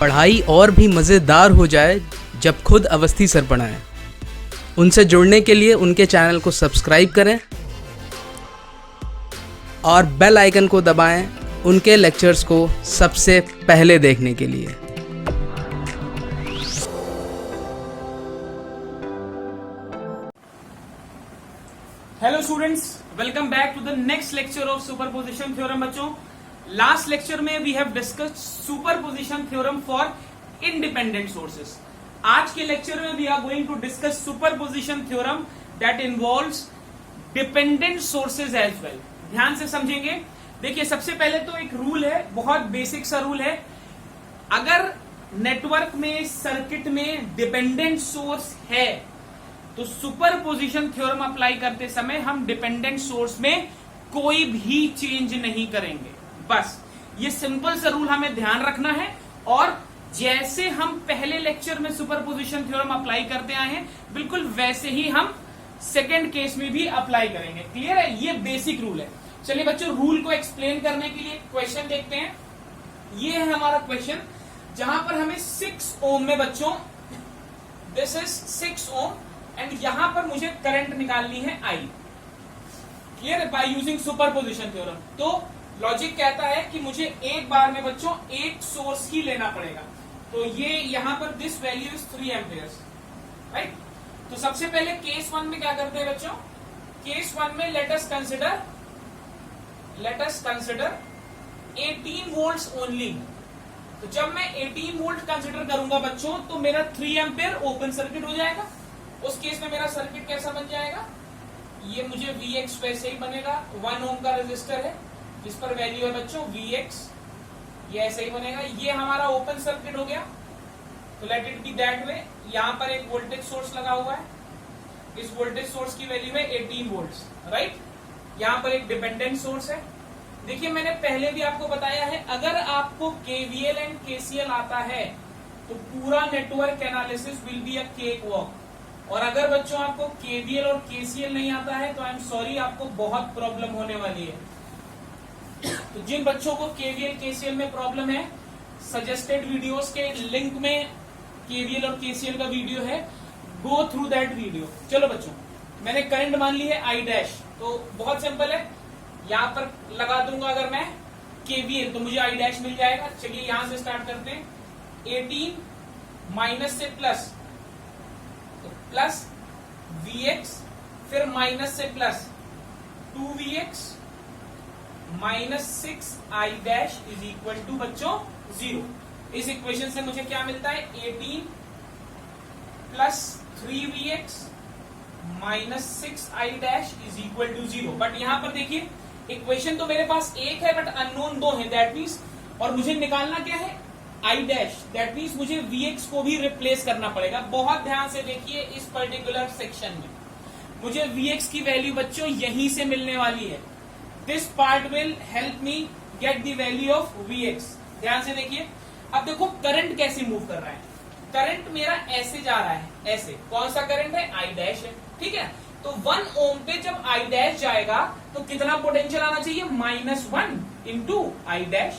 पढ़ाई और भी मज़ेदार हो जाए जब खुद अवस्थी सर पढ़ाएं। उनसे जुड़ने के लिए उनके चैनल को सब्सक्राइब करें और बेल आइकन को दबाएं उनके लेक्चर्स को सबसे पहले देखने के लिए। Hello students, welcome back to the next lecture of superposition theorem. बच्चों, लास्ट लेक्चर में we have discussed superposition theorem for independent sources. आज के लेक्चर में we are going to discuss superposition theorem that involves dependent sources as well. ध्यान से समझेंगे। देखिए, सबसे पहले तो एक रूल है, बहुत बेसिक सा रूल है। अगर नेटवर्क में, सर्किट में डिपेंडेंट सोर्स है तो सुपरपोजिशन थ्योरम अप्लाई करते समय हम डिपेंडेंट सोर्स में कोई भी चेंज नहीं करेंगे। बस ये सिंपल सा रूल हमें ध्यान रखना है, और जैसे हम पहले लेक्चर में सुपरपोजिशन थ्योरम अप्लाई करते आए हैं, बिल्कुल वैसे ही हम सेकेंड केस में भी अप्लाई करेंगे। क्लियर है? ये बेसिक रूल है। चलिए बच्चों, रूल को एक्सप्लेन करने के लिए क्वेश्चन देखते हैं। ये है हमारा क्वेश्चन, जहां पर हमें 6 ओम में, बच्चों दिस इज 6 ओम, एंड यहां पर मुझे करंट निकालनी है I। क्लियर है? Bye using superposition theorem. तो लॉजिक कहता है कि मुझे एक बार में बच्चों एक सोर्स ही लेना पड़ेगा। तो ये यहां पर this value is 3 amperes, right. तो सबसे पहले केस 1 में क्या करते हैं बच्चों? केस 1 में let us consider 18 volts only. तो जब मैं 18 वोल्ट कंसिडर करूंगा बच्चों, तो मेरा 3 एम्पियर ओपन सर्किट हो जाएगा। उस केस में मेरा सर्किट कैसा बन जाएगा? ये मुझे Vx वैसे ही बनेगा। 1 ओम का रेजिस्टर है जिस पर वैल्यू है बच्चों Vx, ये ऐसे ही बनेगा। ये हमारा ओपन सर्किट हो गया, तो let it be that way. यहां पर एक वोल्टेज सोर्स लगा हुआ है, इस वोल्टेज सोर्स की वैल्यू है 18 वोल्ट्स, राइट। यहां पर एक डिपेंडेंट सोर्स है। देखिए, मैंने पहले भी आपको बताया है, अगर आपको KVL एंड KCL आता है तो पूरा network analysis will be a cake walk. और अगर बच्चों आपको KVL और KCL नहीं आता है तो आई एम सॉरी, आपको बहुत प्रॉब्लम होने वाली है। तो जिन बच्चों को KVL KCL में प्रॉब्लम है, सजेस्टेड वीडियोस के लिंक में KVL और KCL का वीडियो है, गो थ्रू दैट वीडियो। चलो बच्चों, मैंने करंट मान ली है I', तो बहुत सिंपल है। यहां पर लगा दूंगा अगर मैं KVL तो मुझे I' मिल जाएगा। चलिए यहां से स्टार्ट करते हैं। 18 माइनस से प्लस, तो प्लस Vx, फिर माइनस से plus 2Vx minus 6I' is equal to बच्चों 0। इस इक्वेशन से मुझे क्या मिलता है? 18 plus 3Vx minus 6I' is equal to 0। But यहां पर देखिए, इक्वेशन तो मेरे पास एक है बट अननोन 2 है, दैट मीन्स, और मुझे निकालना क्या है? I', दैट मीन्स मुझे Vx को भी रिप्लेस करना पड़ेगा। बहुत ध्यान से देखिए, इस पर्टिकुलर सेक्शन में मुझे Vx की वैल्यू बच्चों यहीं से मिलने वाली है। This part will help me get the value of Vx। ध्यान से देखिए। अब देखो करंट कैसे मूव कर रहा है। करंट मेरा ऐसे जा रहा है, ऐसे। कौन सा करंट है? I' है, ठीक है। तो 1 ओम पे जब I' जाएगा तो कितना पोटेंशियल आना चाहिए? -1 इंटू I'।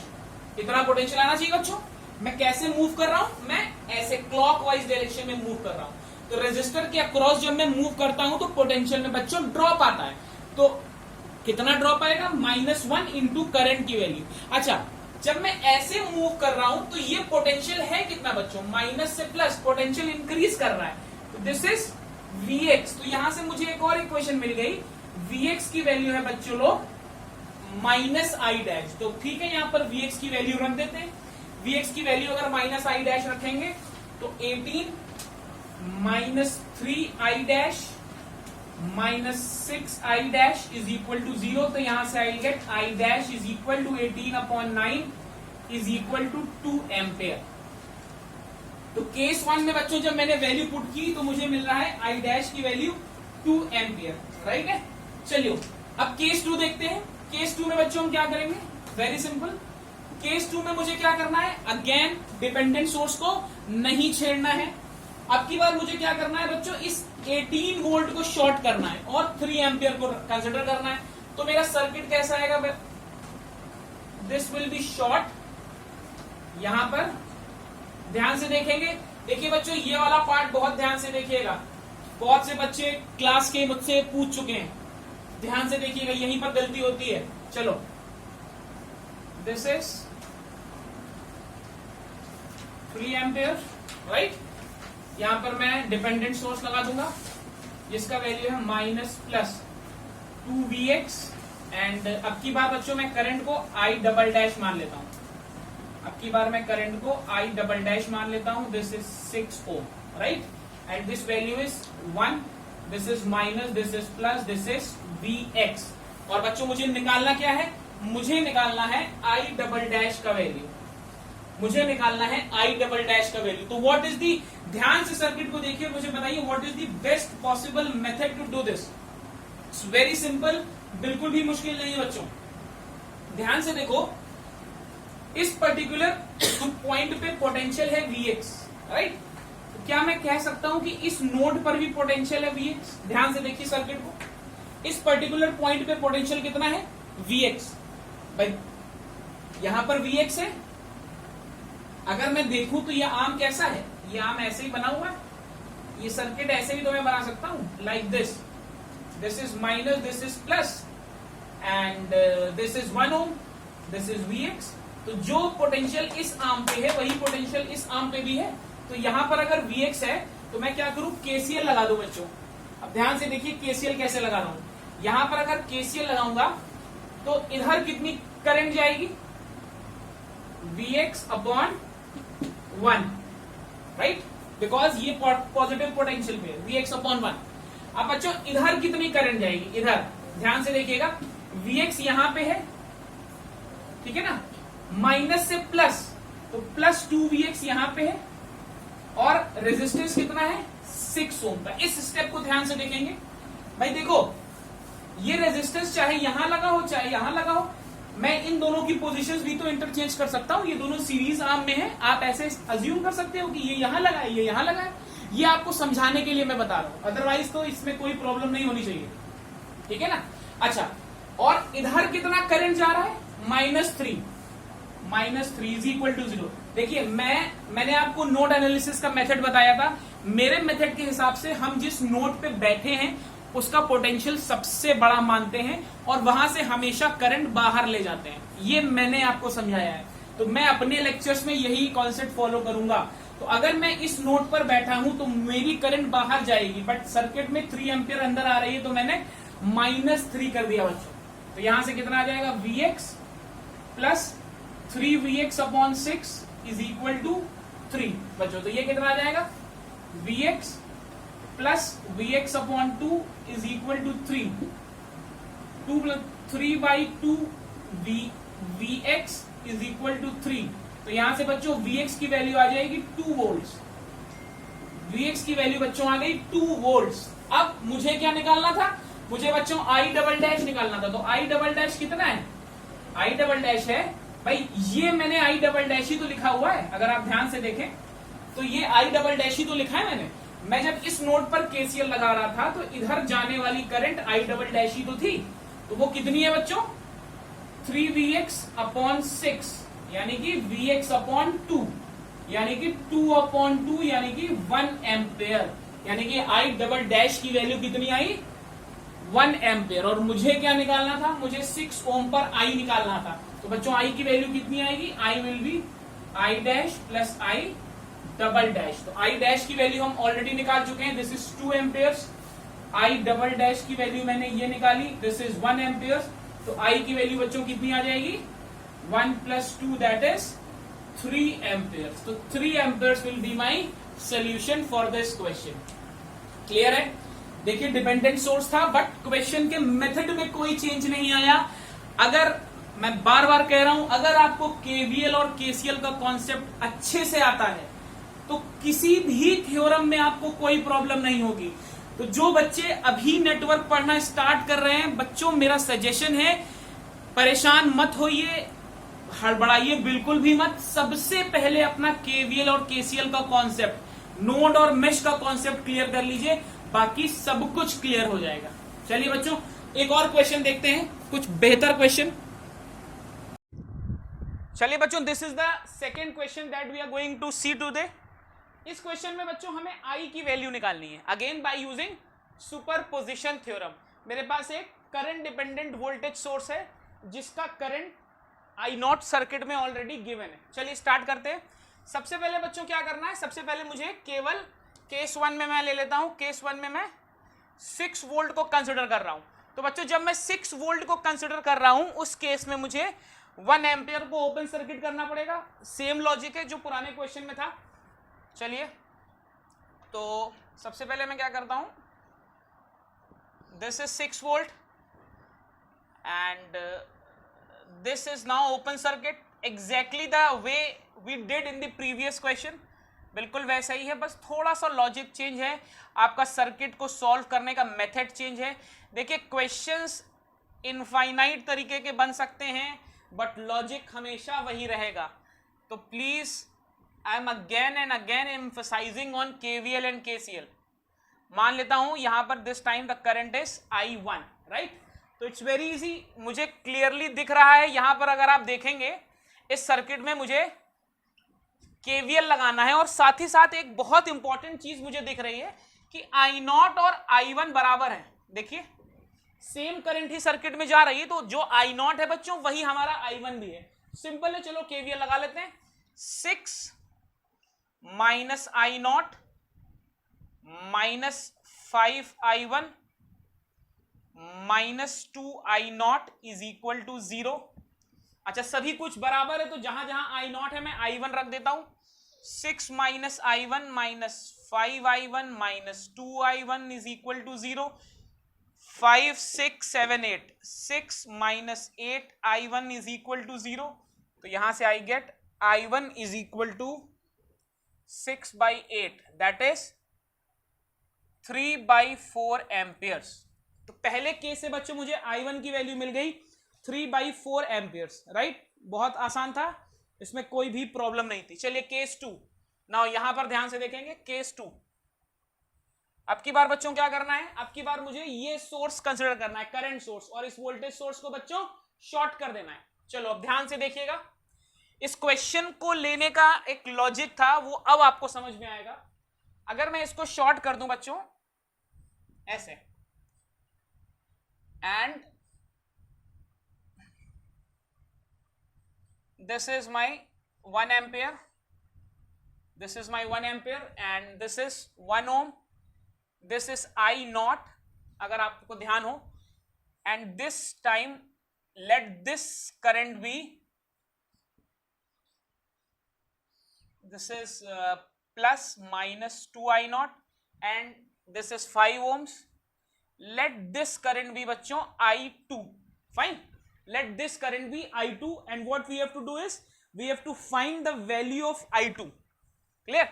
कितना पोटेंशियल आना चाहिए बच्चों? मैं कैसे मूव कर रहा हूं? मैं ऐसे क्लॉकवाइज डायरेक्शन में मूव कर रहा हूं। तो रेजिस्टर के अक्रॉस जब मैं मूव करता हूं तो पोटेंशियल में बच्चों ड्रॉप आता है। तो कितना ड्रॉप आएगा? -1 इंटू करंट की वैल्यू। अच्छा, जब मैं ऐसे मूव कर रहा हूं तो ये पोटेंशियल है कितना बच्चों? माइनस से प्लस, पोटेंशियल इंक्रीज कर रहा है। तो दिस इज Vx। तो यहां से मुझे एक और इक्वेशन मिल गई। Vx की वैल्यू है बच्चों लोग -I'। तो ठीक है, यहां पर Vx की वैल्यू रख देते हैं। Vx की वैल्यू अगर -I' रखेंगे तो 18 minus 3I' minus 6I' is equal to 0। तो यहां से I get I' is equal to 18/9 is equal to 2 ampere. तो केस 1 में बच्चों जब मैंने वैल्यू पुट की तो मुझे मिल रहा है I' की वैल्यू 2 एम्पियर, राइट है। चलिए अब केस 2 देखते हैं। केस 2 में बच्चों हम क्या करेंगे? Very simple. केस 2 में मुझे क्या करना है? अगेन डिपेंडेंट सोर्स को नहीं छेड़ना है। अब की बार मुझे क्या करना है बच्चों? इस 18 वोल्ट को शॉर्ट करना है और 3 एम्पियर को कंसिडर करना है। तो मेरा सर्किट कैसा आएगा? दिस विल बी शॉर्ट, यहां पर ध्यान से देखेंगे। देखिए बच्चों ये वाला पार्ट बहुत ध्यान से देखिएगा, बहुत से बच्चे क्लास के मुझसे पूछ चुके हैं, ध्यान से देखिएगा, यहीं पर गलती होती है। चलो दिस इज 3 एम्पियर, राइट। यहां पर मैं डिपेंडेंट सोर्स लगा दूंगा जिसका वैल्यू है -+2Vx, एंड अब की बार बच्चों मैं करंट को I" मान लेता हूं, अब की बार मैं करंट को I" मान लेता हूं। This is 6 ohm, right, and this value is 1, this is minus, this is plus, this is Vx। और बच्चों मुझे निकालना क्या है, मुझे निकालना है I" का वैल्यू, मुझे निकालना है I" का वैल्यू। तो व्हाट इज दी, ध्यान से सर्किट को देखिए, मुझे बताइए what is the best possible method to do this. It's very simple, बिल्कुल भी मुश्किल नहीं है बच्चों। ध्यान से देखो, इस पर्टिकुलर पॉइंट पे पोटेंशियल है Vx, राइट। तो क्या मैं कह सकता हूं कि इस नोड पर भी पोटेंशियल है Vx? ध्यान से देखिए सर्किट को, इस पर्टिकुलर पॉइंट पे पोटेंशियल कितना है Vx, भाई यहां पर Vx है। अगर मैं देखूं तो ये आर्म कैसा है, ये आर्म ऐसे ही बना हुआ है, ये सर्किट ऐसे भी तो मैं बना सकता हूं, like this, this is minus, this is plus, and this is 1 ohm, this is Vx। तो जो पोटेंशियल इस आर्म पे है वही पोटेंशियल इस आर्म पे भी है। तो यहां पर अगर Vx है तो मैं क्या करूं, KCL लगा दूं बच्चों। अब ध्यान से देखिए KCL कैसे लगा रहा हूं। यहां पर अगर KCL लगाऊंगा तो इधर कितनी करंट जाएगी, Vx/1, राइट, बिकॉज ये पॉजिटिव पोटेंशियल पे है, Vx/1। अब बच्चों इधर कितनी करंट जाएगी, इधर ध्यान से देखिएगा, Vx यहां पे है, ठीक है ना, माइनस से प्लस, तो +2Vx यहां पे है, और रेजिस्टेंस कितना है 6 ओम का। इस स्टेप को ध्यान से देखेंगे भाई, देखो ये रेजिस्टेंस चाहे यहां लगा हो चाहे यहां लगा हो, मैं इन दोनों की पोजीशंस भी तो इंटरचेंज कर सकता हूं। ये दोनों सीरीज आर्म में है, आप ऐसे अज्यूम कर सकते हो कि ये यहां लगा है, ये यहां लगा है। ये आपको समझाने के लिए मैं बता रहा हूं, अदरवाइज तो इसमें कोई प्रॉब्लम नहीं होनी चाहिए, ठीक है ना। अच्छा, और इधर कितना करंट जा रहा है, -3, -3 इज इक्वल टू 0। देखिए मैंने आपको नोड एनालिसिस का मेथड बताया था, मेरे मेथड के हिसाब से हम जिस नोड पे बैठे हैं उसका पोटेंशियल सबसे बड़ा मानते हैं और वहां से हमेशा करंट बाहर ले जाते हैं, ये मैंने आपको समझाया है। तो मैं अपने लेक्चर्स में यही कॉन्सेप्ट फॉलो करूंगा। तो अगर मैं इस नोड पर बैठा हूं तो मेरी करंट बाहर जाएगी, बट सर्किट में 3 एम्पियर अंदर आ रही है, तो मैंने -3 कर दिया बच्चों। तो यहां से कितना आ जाएगा, Vx plus 3Vx/6 is equal to 3 बच्चों। तो ये कितना आ जाएगा, Vx plus Vx/2 is equal to 3, 3/2 Vx is equal to 3। तो यहां से बच्चों Vx की वैल्यू आ जाएगी 2 वोल्ट। Vx की वैल्यू बच्चों आ गई 2 वोल्ट। अब मुझे क्या निकालना था, मुझे बच्चों I" निकालना था। तो I" कितना है, I" है भाई, ये मैंने I" ही तो लिखा हुआ है, अगर आप ध्यान से देखें तो ये I" ही तो लिखा है मैंने। मैं जब इस नोड पर KCL लगा रहा था तो इधर जाने वाली करंट I" ही तो थी। तो वो कितनी है बच्चों, 3Vx/6, यानी कि Vx/2, यानी कि 2/2, यानी कि 1 एम्पेयर, यानी कि I" की वैल्यू कितनी आई, 1 एम्पेयर। और मुझे क्या निकालना था, मुझे 6 ओम पर I निकालना था। तो बच्चों I की वैल्यू कितनी आएगी, I will be I' plus I'। तो I' की वैल्यू हम ऑलरेडी निकाल चुके हैं, दिस इज 2 एम्पेयर्स। I" की वैल्यू मैंने ये निकाली, दिस इज 1 एम्पेयर। तो I की वैल्यू बच्चों कितनी आ जाएगी, 1 + 2 दैट इज 3 एम्पेयर्स। तो 3 Ampere's will be my solution for this question. Clear है। देखिए डिपेंडेंट सोर्स था, बट क्वेश्चन के मेथड में कोई चेंज नहीं आया। अगर मैं बार बार कह रहा हूं, अगर आपको KVL और KCL का कॉन्सेप्ट अच्छे से आता है तो किसी भी थ्योरम में आपको कोई प्रॉब्लम नहीं होगी। तो जो बच्चे अभी नेटवर्क पढ़ना स्टार्ट कर रहे हैं, बच्चों मेरा सजेशन है, परेशान मत होइए, हड़बड़ाइए बिल्कुल भी मत। सबसे पहले अपना KVL और KCL का कॉन्सेप्ट, नोड और मेश का कॉन्सेप्ट क्लियर कर लीजिए, बाकी सब कुछ क्लियर हो जाएगा। चलिए बच्चों एक और क्वेश्चन देखते हैं, कुछ बेहतर क्वेश्चन। चलिए बच्चों, this is the second question that we are going to see today. इस क्वेश्चन में बच्चों हमें आई की वैल्यू निकालनी है, again by using superposition theorem. मेरे पास एक करंट डिपेंडेंट वोल्टेज सोर्स है जिसका करंट आई नॉट सर्किट में ऑलरेडी गिवन है। चलिए स्टार्ट करते हैं। सबसे पहले बच्चों क्या करना है, सबसे पहले मुझे केवल केस 1 में मैं ले लेता हूं। केस 1 में मैं 6 वोल्ट को कंसिडर कर रहा हूं। तो बच्चों जब मैं 6 वोल्ट को कंसिडर कर रहा हूं उस केस में मुझे 1 एम्पियर को ओपन सर्किट करना पड़ेगा। सेम लॉजिक है जो पुराने क्वेश्चन में था। चलिए तो सबसे पहले मैं क्या करता हूं, this is 6 volt and this is now open circuit, exactly the way we did in the previous question. बिल्कुल वैसा ही है, बस थोड़ा सा लॉजिक चेंज है, आपका सर्किट को सॉल्व करने का मेथड चेंज है। देखिए क्वेश्चंस इनफाइनाइट तरीके के बन सकते हैं बट लॉजिक हमेशा वही रहेगा। तो please I am again and again emphasising on KVL and KCL. मान लेता हूं यहां पर this time the current is I1, right. तो इट्स वेरी इजी, मुझे क्लियरली दिख रहा है यहां पर। अगर आप देखेंगे इस सर्किट में मुझे केवीएल लगाना है और साथ ही साथ एक बहुत इंपॉर्टेंट चीज मुझे दिख रही है कि I0 और I1 बराबर है। देखिए सेम करंट ही सर्किट में जा रही है, तो जो I0 है बच्चों वही हमारा I1 भी है। सिंपल है, चलो केवीएल लगा लेते हैं। 6 minus I0 minus 5I1 minus 2I0 is equal to 0। अच्छा सभी कुछ बराबर है तो जहां जहां I0 है मैं I1 रख देता हूं। 6 minus I1 minus 5I1 minus 2I1 is equal to 0। 5 6 7 8, 6 minus 8I1 is equal to 0। तो यहां से I get I1 is equal to 6/8, that is 3/4 amperes. तो पहले केस से बच्चों मुझे I1 की वैल्यू मिल गई 3/4 एम्पियर्स, राइट। बहुत आसान था, इसमें कोई भी प्रॉब्लम नहीं थी। चलिए केस 2, नाउ यहां पर ध्यान से देखेंगे केस 2। अब की बार बच्चों क्या करना है, अब की बार मुझे ये सोर्स कंसिडर करना है, करंट सोर्स, और इस वोल्टेज सोर्स को बच्चों शॉर्ट कर देना है। चलो अब ध्यान से देखिएगा, इस क्वेश्चन को लेने का एक लॉजिक था वो अब आपको समझ में आएगा। अगर मैं इसको शॉर्ट कर दूं बच्चों ऐसे, and this is my 1 ampere, this is my 1 ampere and this is 1 ohm, this is I0 अगर आपको ध्यान हो, and this time let this current be, this is plus minus 2I0 and this is 5 ohms, let this current be बच्चों I2, fine, let this current be I2 and what we have to do is we have to find the value of I2, clear।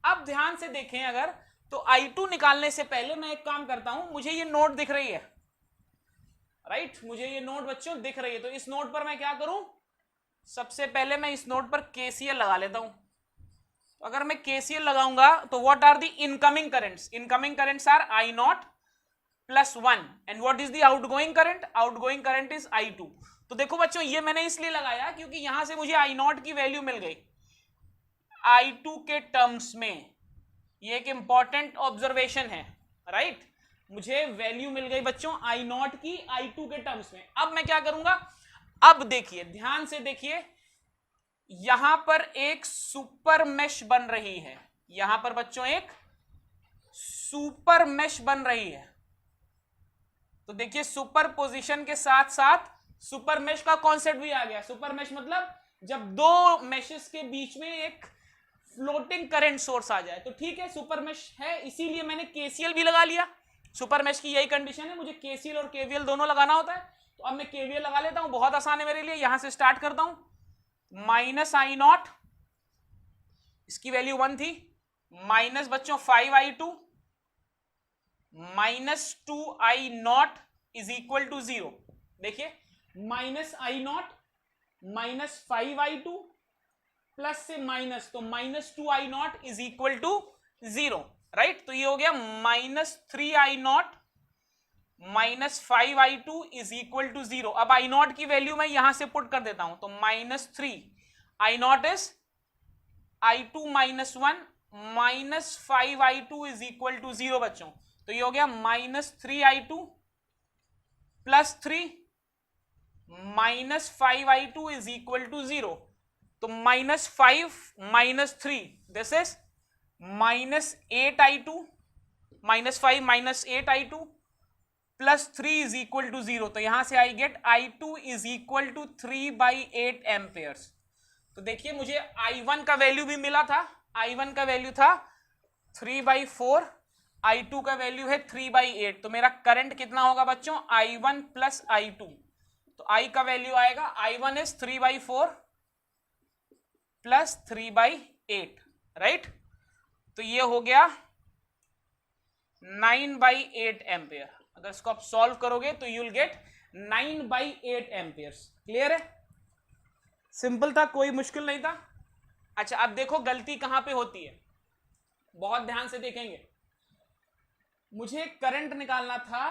अब ध्यान से देखें, अगर तो I2 निकालने से पहले मैं एक काम करता हूं, मुझे ये नोड दिख रही है, राइट, मुझे ये नोड बच्चों दिख रही है। तो इस नोड पर मैं क्या करूं, सबसे पहले मैं इस नोड पर KCL लगा लेता हूं। तो अगर मैं KCL लगाऊंगा तो what are the incoming currents, incoming currents are I0 plus 1 and what is the outgoing current, outgoing current is I2। तो देखो बच्चों ये मैंने इसलिए लगाया क्योंकि यहां से मुझे I0 की वैल्यू मिल गई I2 के टर्म्स में। ये एक इंपॉर्टेंट ऑब्जर्वेशन है, राइट, मुझे वैल्यू मिल गई बच्चों I0 की I2 के टर्म्स में। अब मैं क्या करूंगा, अब देखिए ध्यान से देखिए, यहां पर एक सुपर मेश बन रही है, यहां पर बच्चों एक सुपर मेश बन रही है। तो देखिए सुपर पोजिशन के साथ साथ सुपर मेश का कॉन्सेप्ट भी आ गया। सुपर मेश मतलब जब दो मेशेस के बीच में एक फ्लोटिंग करंट सोर्स आ जाए, तो ठीक है सुपर मेश है, इसीलिए मैंने केसीएल भी लगा लिया। सुपर मेश की यही कंडीशन है, मुझे केसीएल और केवीएल दोनों लगाना होता है। तो अब मैं केवीएल लगा लेता हूं, बहुत आसान है मेरे लिए। यहां से स्टार्ट करता हूं, माइनस I0, इसकी वैल्यू 1 थी, माइनस बच्चों 5I2 minus 2I0 is equal to 0। देखिए minus I0 minus 5I2 plus से माइनस, तो minus 2I0 is equal to 0, right. तो ये हो गया minus 3I0 minus 5I2 is equal to 0। अब I0 की वैल्यू मैं यहां से पुट कर देता हूं, तो minus 3 I naught is I2 minus 1 minus 5I2 is equal to 0 बच्चों। तो ये हो गया minus 3I2 plus 3 minus 5I2 is equal to 0। तो minus 5 minus 3 this is minus 8I2 minus 5 minus 8I2 plus 3 is equal to 0। तो यहां से I get I2 is equal to 3/8 amperes. तो देखिए मुझे I1 का वैल्यू भी मिला था, I1 का वैल्यू था 3/4, I2 का वैल्यू है 3/8। तो मेरा करंट कितना होगा बच्चों, I1 प्लस I2। तो I का वैल्यू आएगा, I1 इज 3/4 प्लस 3/8, राइट। तो ये हो गया 9/8 एम्पेयर। अगर इसको आप सॉल्व करोगे तो you will get 9/8 Ampere's. Clear है, सिंपल था, कोई मुश्किल नहीं था। अच्छा अब देखो गलती कहां पे होती है, बहुत ध्यान से देखेंगे। मुझे करंट निकालना था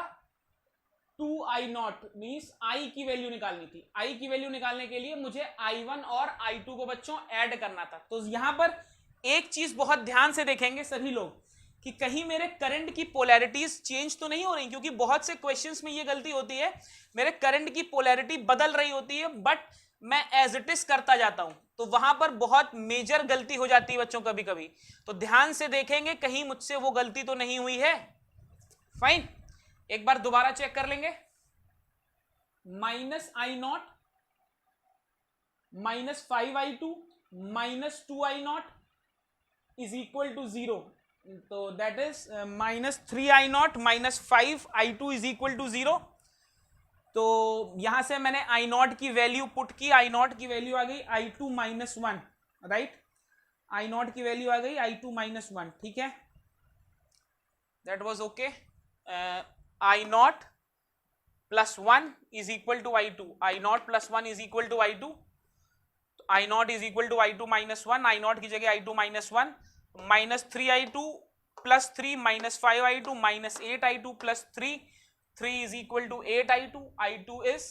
2I0, मींस I की वैल्यू निकालनी थी। I की वैल्यू निकालने के लिए मुझे I1 और I2 को बच्चों ऐड करना था। तो यहां पर एक चीज बहुत ध्यान से देखेंगे सभी लोग कि कहीं मेरे करंट की पोलैरिटीज चेंज तो नहीं हो रही, क्योंकि बहुत से क्वेश्चंस में ये गलती होती है, मेरे करंट की पोलैरिटी बदल रही होती है बट मैं एज इट इज करता जाता हूं, तो वहां पर बहुत मेजर गलती हो जाती है बच्चों कभी कभी। तो ध्यान से देखेंगे कहीं मुझसे वो गलती तो नहीं हुई है। फाइन, एक बार दोबारा चेक कर लेंगे। Minus I0 minus 5I2 minus 2I0 is equal to 0। तो that is minus 3I0 minus 5I2 is equal to 0। तो यहां से मैंने I0 की वैल्यू पुट की, I0 की वैल्यू आ गई I2 माइनस 1, राइट। I0 की वैल्यू आ गई I2 माइनस 1, ठीक है, that was okay. I0 plus 1 is equal to I2, I0 plus 1 is equal to I2। I0 is equal to I2 minus 1, I0 की जगह I2 minus 1, minus 3I2 plus 3 minus 5I2 minus 8I2 plus 3 is equal to 8I2, I2 is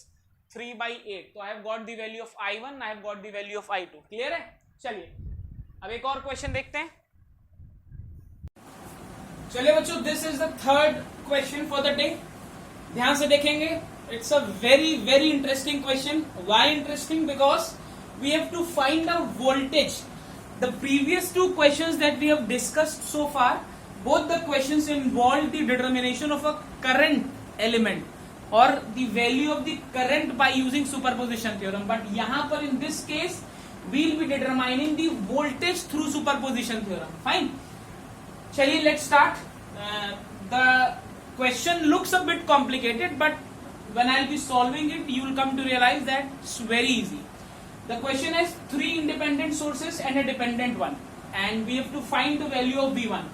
3/8। तो I have got the value of I1, I have got the value of I2। Clear है, चलिए अब एक और question देखते हैं। चलिए बच्चों, this is the third question for the day. ध्यान से देखेंगे, it's a very very interesting question. Why interesting, because we have to find a voltage. The previous two questions that we have discussed so far, both the questions involved the determination of a current element or the value of the current by using superposition theorem, but yahan par in this case we will be determining the voltage through superposition theorem। Fine, chaliye let's start। The question looks a bit complicated, but when I'll be solving it you will come to realize that it's very easy। The question has 3 independent sources and a dependent one, and we have to find the value of V1।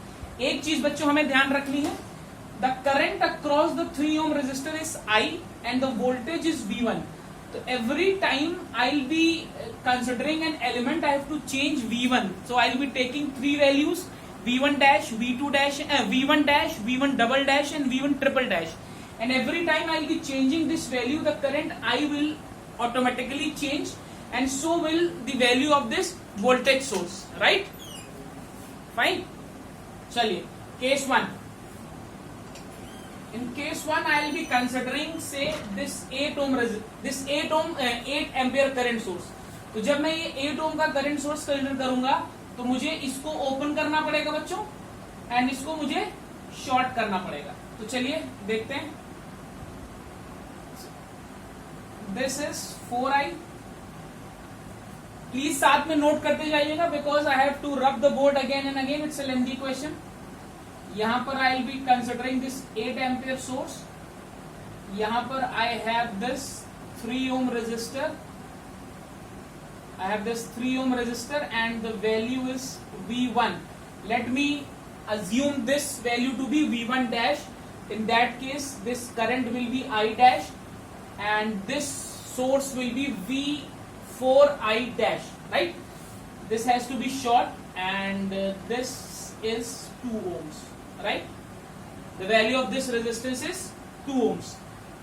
एक चीज बच्चों हमें ध्यान रखनी है, the current across the 3 ohm resistor is I and the voltage is V1। तो every time I'll be considering an element I have to change V1, so I'll be taking 3 values, V1 dash, V2 dash, V1 dash, V1 double dash and V1 triple dash, and every time I'll be changing this value the current I will automatically change and so will the value of this voltage source, right? Fine, चलिए case 1। In case 1 I will be considering say this 8 ampere current source। तो जब मैं ये 8 ohm का current source consider करूंगा तो मुझे इसको ओपन करना पड़ेगा बच्चों, एंड इसको मुझे शॉर्ट करना पड़ेगा। तो चलिए देखते हैं। This is 4I। प्लीज साथ में नोट करते जाइएगा because I have to rub the board again and again, it's a lengthy question. यहां पर I will be considering this 8 ampere source, यहां पर I have this 3 ohm resistor, I have this 3 ohm resistor and the value is V1। Let me assume this value to be V1 dash, in that case this current will be I dash and this source will be V4I dash, right? This has to be short and this is 2 ohms, right? The value of this resistance is 2 ohms।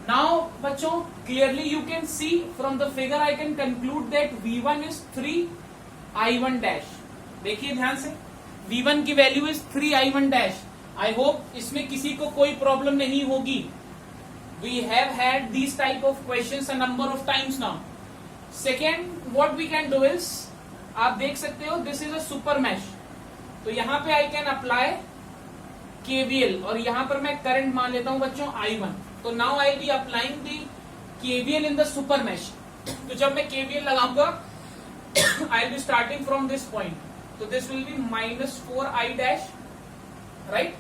Now बच्चों clearly you can see from the figure I can conclude that V1 is 3 I1 dash. देखिए ध्यान से, V1 की value is 3I1 dash. I hope इसमें किसी को कोई problem नहीं होगी। We have had this type of questions a number of times now. Second what we can do is, आप देख सकते हो this is a super mesh, तो यहां पे आई कैन अप्लाई KVL और यहां पर मैं करंट मान लेता हूं बच्चों I1। तो now I be applying the KVL in the super mesh. तो जब मैं KVL लगाऊंगा I will be starting from this point, तो this will be -4I dash, right,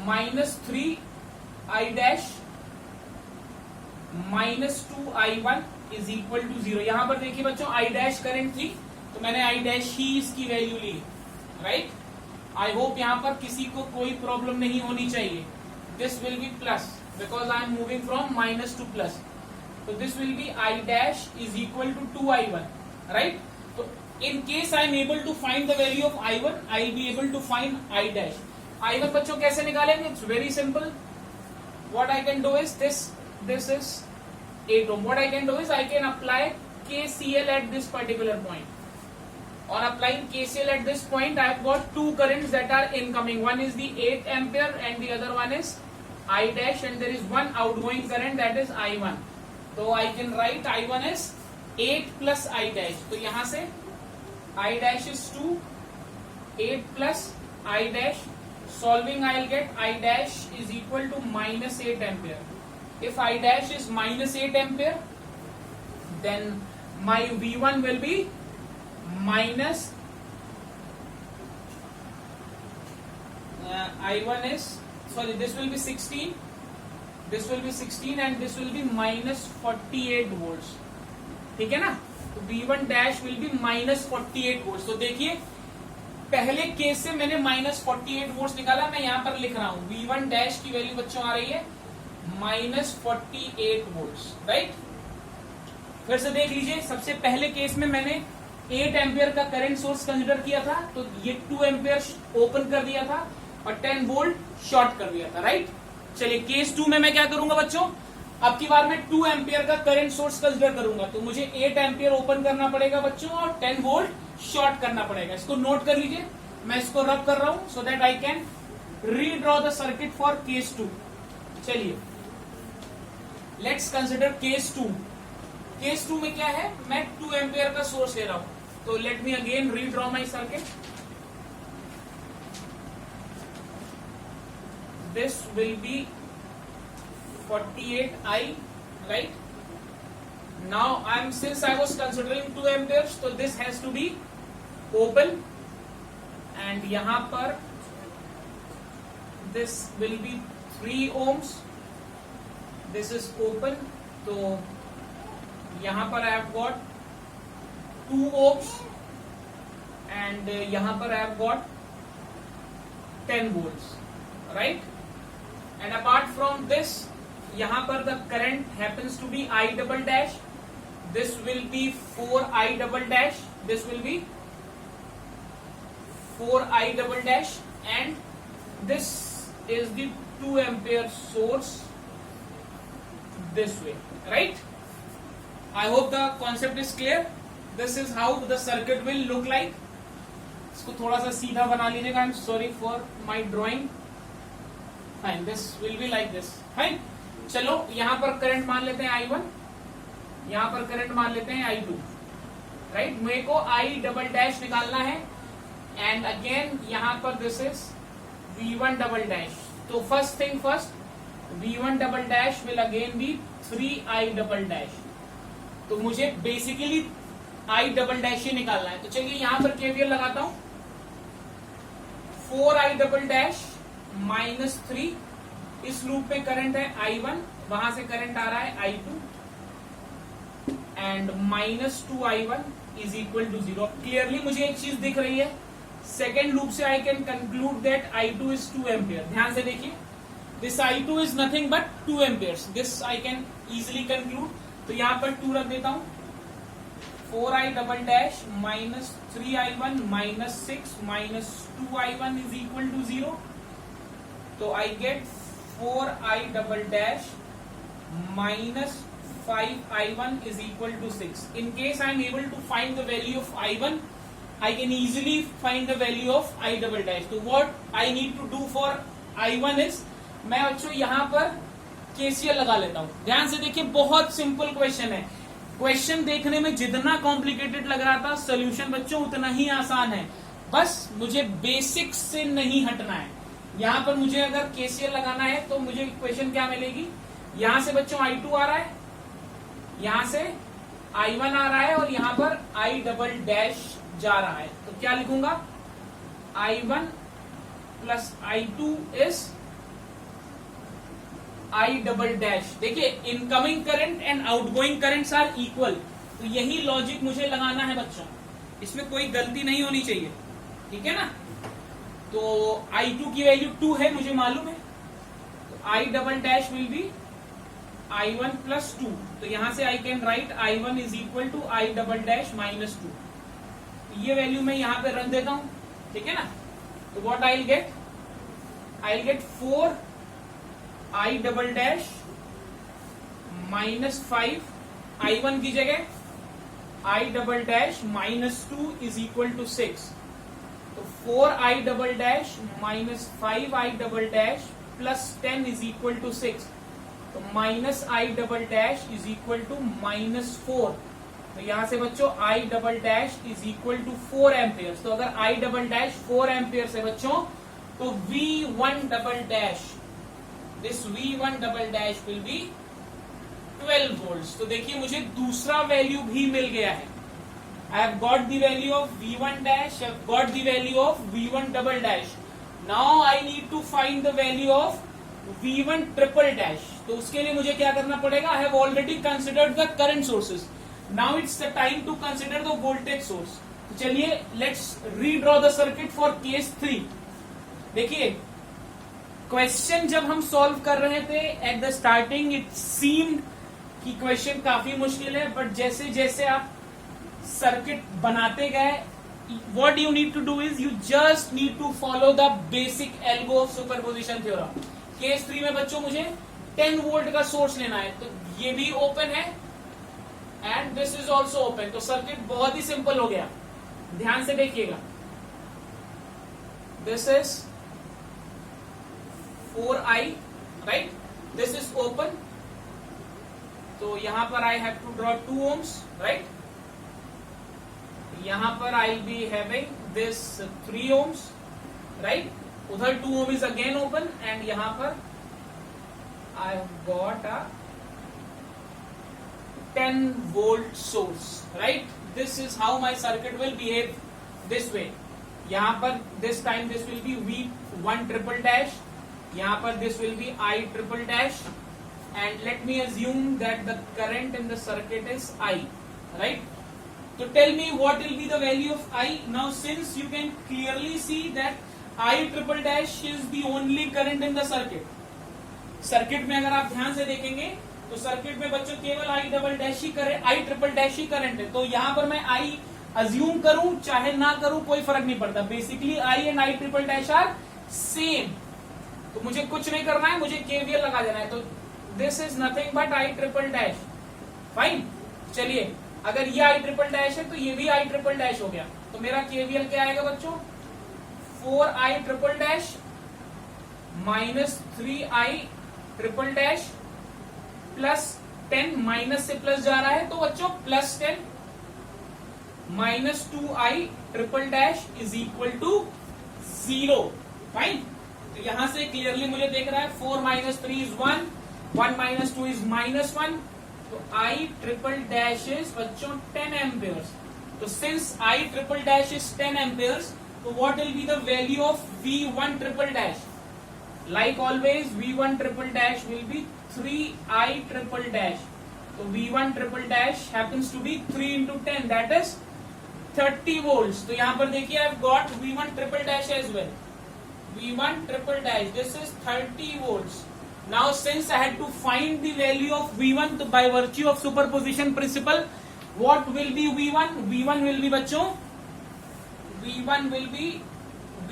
-3I dash, -2I1 is equal to 0। यहां पर देखिए बच्चों I डैश करंट थी, तो मैंने I डैश ही इसकी वैल्यू ली, राइट। आई होप यहां पर किसी को कोई प्रॉब्लम नहीं होनी चाहिए। This will be plus because I am moving from minus to plus, तो this will be I dash is equal to 2I1, right. तो in case I am able to find the value of I1, I be able to find I dash. I1 बच्चों कैसे निकालेंगे, it's very simple. What I can do is this is 8 ohm. What I can do is I can apply KCL at this particular point. On applying KCL at this point, I have got two currents that are incoming. One is the 8 ampere and the other one is I dash, and there is one outgoing current that is I1. So I can write I1 is 8 plus I dash. तो यहाँ से I dash is 2, 8 plus I dash. Solving I will get I dash is equal to -8 ampere. If I dash is -8 ampere, then my V1 will be I1 is, sorry, this will be 16, this will be 16 and this will be -48 volts, ठीक है ना। तो V1 dash will be -48 volts। तो देखिए पहले case से मैंने -48 volts निकाला, मैं यहाँ पर लिख रहा हूँ V1 dash की वैल्यू बच्चों आ रही है -48 volts, राइट। फिर से देख लीजिए, सबसे पहले केस में मैंने 8 एम्पियर का करंट सोर्स कंसिडर किया था, तो ये 2 एम्पियर ओपन कर दिया था और 10 वोल्ट शॉर्ट कर दिया था, राइट। चलिए केस 2 में मैं क्या करूंगा बच्चों, अब की बार मैं 2 एम्पियर का करंट सोर्स कंसिडर करूंगा, तो मुझे 8 एम्पियर ओपन करना पड़ेगा बच्चों और 10 वोल्ट शॉर्ट करना पड़ेगा। इसको नोट कर लीजिए, मैं इसको रब कर रहा हूं so that I can redraw the circuit for case 2। चलिए लेट्स कंसिडर केस 2। केस 2 में क्या है, मैं 2 एम्पियर का सोर्स ले रहा हूं, तो let me again redraw my circuit. This will B 48I, right? Now since I was considering 2 amperes, so this has to be open, and यहां पर this will be 3 ohms. This is open, तो यहां पर I have got 2 ohms and यहां पर I have got 10 volts, right? And apart from this, यहां पर the current happens to be I double dash. This will be 4I double dash. This will be 4I double dash, and this is the 2 ampere source this way, right? I hope the concept is clear. This is how the circuit will look like. इसको थोड़ा सा सीधा बना लीजिएगा। I'm sorry for my drawing. Fine. This will be like this. Fine. चलो यहाँ पर current मान लेते हैं I1, यहाँ पर करंट मान लेते हैं I2, राइट। मेरे को I डबल डैश निकालना है, एंड अगेन यहाँ पर this is V1 double dash. तो first thing first, V1 double dash will again be 3I double dash. तो मुझे बेसिकली I डबल डैश ही निकालना है। तो चलिए यहाँ पर KVL लगाता हूं। 4I डबल डैश -3, इस लूप में करंट है I1, वहां से करंट आ रहा है I2, and -2I1 is equal to 0। Clearly मुझे एक चीज दिख रही है, सेकेंड लूप से I can conclude that I2 is 2 ampere. ध्यान से देखिए, this I2 is nothing but 2 amperes, this I can easily conclude. तो यहां पर 2 रख देता हूं। 4I double dash -3I1 -6 -2I1 is equal to 0। तो I get 4I double dash 5i1 is equal to 6. In case I am able to find the value of i1, I can easily find the value of I double dash. So what I need to do for i1 is, मैं बच्चों यहाँ पर KCL लगा लेता हूँ. ध्यान से देखिए, बहुत सिंपल क्वेश्चन है. क्वेश्चन देखने में जितना कॉम्प्लिकेटेड लग रहा था, सोल्यूशन बच्चों उतना ही आसान है. बस मुझे बेसिक्स से नहीं हटना है. यहाँ पर मुझे अगर KCL लगाना है तो मुझे इक्वेशन क्या मिलेगी? यहाँ से बच्चों I2 आ रहा है, यहाँ से I1 आ रहा है और यहाँ पर I डबल डैश जा रहा है. तो क्या लिखूंगा? I1 plus I2 is I double dash. देखिए, incoming current and outgoing currents are equal. तो यही लॉजिक मुझे लगाना है बच्चों. इसमें कोई गलती नहीं होनी चाहिए. ठीक है ना? तो I2 की वैल्यू 2 है, मुझे मालूम है. तो I double dash will be I1 plus 2. तो यहां से I can write I1 is equal to I double dash minus 2. ये वैल्यू मैं यहां पे रख देता हूं. ठीक है ना? तो what I will get? I will get 4 I double dash minus 5 I1 की जगह I double dash minus 2 is equal to 6. तो 4 I double dash minus 5 I double dash plus 10 is equal to 6. तो minus I double dash is equal to minus 4. तो यहां से बच्चों I double dash is equal to 4 ampere. तो अगर I double dash 4 ampere है बच्चों, तो V1 double dash, this V1 double dash will B 12 volt. तो देखिए, मुझे दूसरा वैल्यू भी मिल गया है. I have got the value of V1 dash, I have got the value of V1 double dash. Now I need to find the value of V1 triple dash. तो उसके लिए मुझे क्या करना पड़ेगा? I have already considered the current sources. Now it's the time to consider the voltage source. तो चलिए, let's redraw the circuit for case 3. देखिए, क्वेश्चन जब हम सॉल्व कर रहे थे at the starting, it seemed कि क्वेश्चन काफी मुश्किल है, बट जैसे जैसे आप सर्किट बनाते गए, what you need to do is you just need to follow the basic algo of superposition theorem. Case 3 में बच्चों मुझे 10 वोल्ट का सोर्स लेना है. तो ये भी ओपन है and this is also open. तो सर्किट बहुत ही सिंपल हो गया. ध्यान से देखिएगा, this is 4i, right? This is open. तो यहां पर I have to draw 2 ohms, right? यहां पर I be having this 3 ohms, right? उधर 2 ohm is again open and यहां पर I have got a 10 volt source, right? This is how my circuit will behave this way. यहां पर this time this will be V1 triple dash, यहां पर this will be I triple dash, and let me assume that the current in the circuit is I, right? So tell me what will be the value of I. Now since you can clearly see that I triple dash is the only current in the circuit. Circuit में अगर आप ध्यान से देखेंगे तो circuit में बच्चों केवल I double dash he current, I triple dash he current है. तो यहाँ पर मैं I अज्यूम करूं चाहे ना करूं कोई फर्क नहीं पड़ता. Basically I and I triple dash are same. तो मुझे कुछ नहीं करना है, मुझे KVL लगा देना है. तो this is nothing but I triple dash. Fine. चलिए, अगर ये I ट्रिपल डैश है तो ये भी I ट्रिपल डैश हो गया. तो मेरा KVL क्या आएगा बच्चों? 4I triple dash minus 3I triple dash plus 10, minus से प्लस जा रहा है तो बच्चों plus 10 minus 2I triple dash is equal to 0. Fine. तो यहां से क्लियरली मुझे देख रहा है 4 minus 3 is 1, 1 minus 2 is minus 1. तो I ट्रिपल डैश इज बच्चों 10 एम्पियर्स. तो since I triple dash is 10 amperes, तो what will be the value of V1 triple dash? Like always, V1 triple dash will be 3I triple dash. So V1 triple dash happens to be 3 into 10, that is 30 volts. तो यहाँ पर देखिए, I've got V1 triple dash as well. V1 triple dash, this is 30 volts. Now since I had to find the value of V1, तो by virtue of superposition principle, what will be V1? V1 will be बच्चों, V1 will be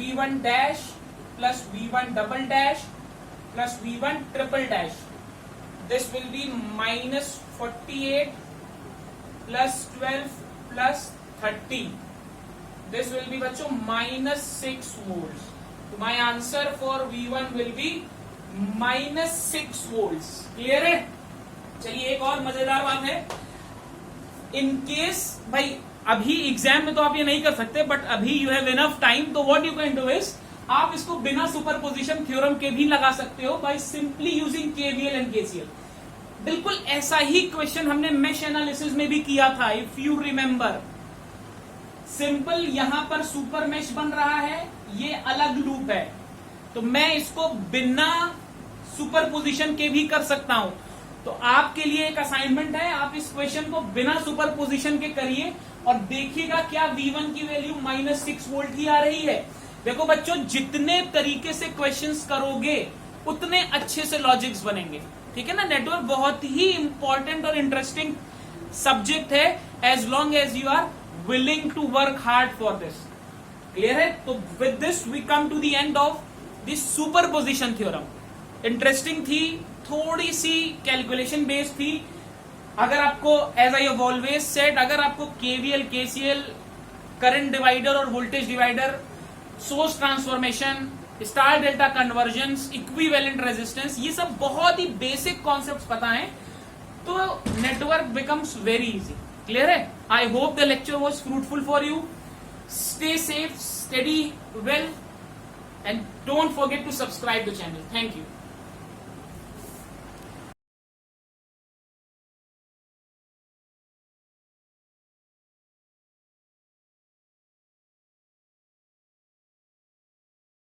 V1 dash plus V1 double dash plus V1 triple dash. This will be minus 48 plus 12 plus 30. This will be बच्चों -6 volts. So my answer for V1 will be -6 volts. Clear है? चलिए एक और मजेदार बात है, in case भाई अभी एग्जाम में तो आप ये नहीं कर सकते, बट अभी यू हैव इनफ टाइम, तो what you can do is आप इसको बिना सुपरपोजिशन थ्योरम के भी लगा सकते हो by simply using KVL and KCL. बिल्कुल ऐसा ही क्वेश्चन हमने मेश एनालिसिस में भी किया था, इफ यू रिमेंबर. सिंपल यहां पर सुपर मेश बन रहा है, ये अलग लूप है, तो मैं इसको बिना सुपरपोजिशन के भी कर सकता हूं. तो आपके लिए एक असाइनमेंट है, आप इस क्वेश्चन को बिना सुपरपोजिशन के करिए और देखिएगा क्या V1 की वैल्यू -6 वोल्ट ही आ रही है. देखो बच्चों, जितने तरीके से क्वेश्चंस करोगे उतने अच्छे से लॉजिक्स बनेंगे. ठीक है ना. नेटवर्क बहुत ही इंपॉर्टेंट और इंटरेस्टिंग सब्जेक्ट है, as long as you are willing to work hard for this. Clear है? तो with this we come to the end of this superposition theorem. Interesting थी, थोड़ी सी कैलकुलेशन बेस्ड थी. अगर आपको, as I have always said, अगर आपको केवीएल, केसीएल, करंट डिवाइडर और voltage divider, source transformation, star delta conversions, equivalent resistance, ये सब बहुत ही बेसिक कॉन्सेप्ट्स पता है, तो network becomes very easy. Clear है? I hope the lecture was fruitful for you. Stay safe, study well, and don't forget to subscribe the channel. Thank you.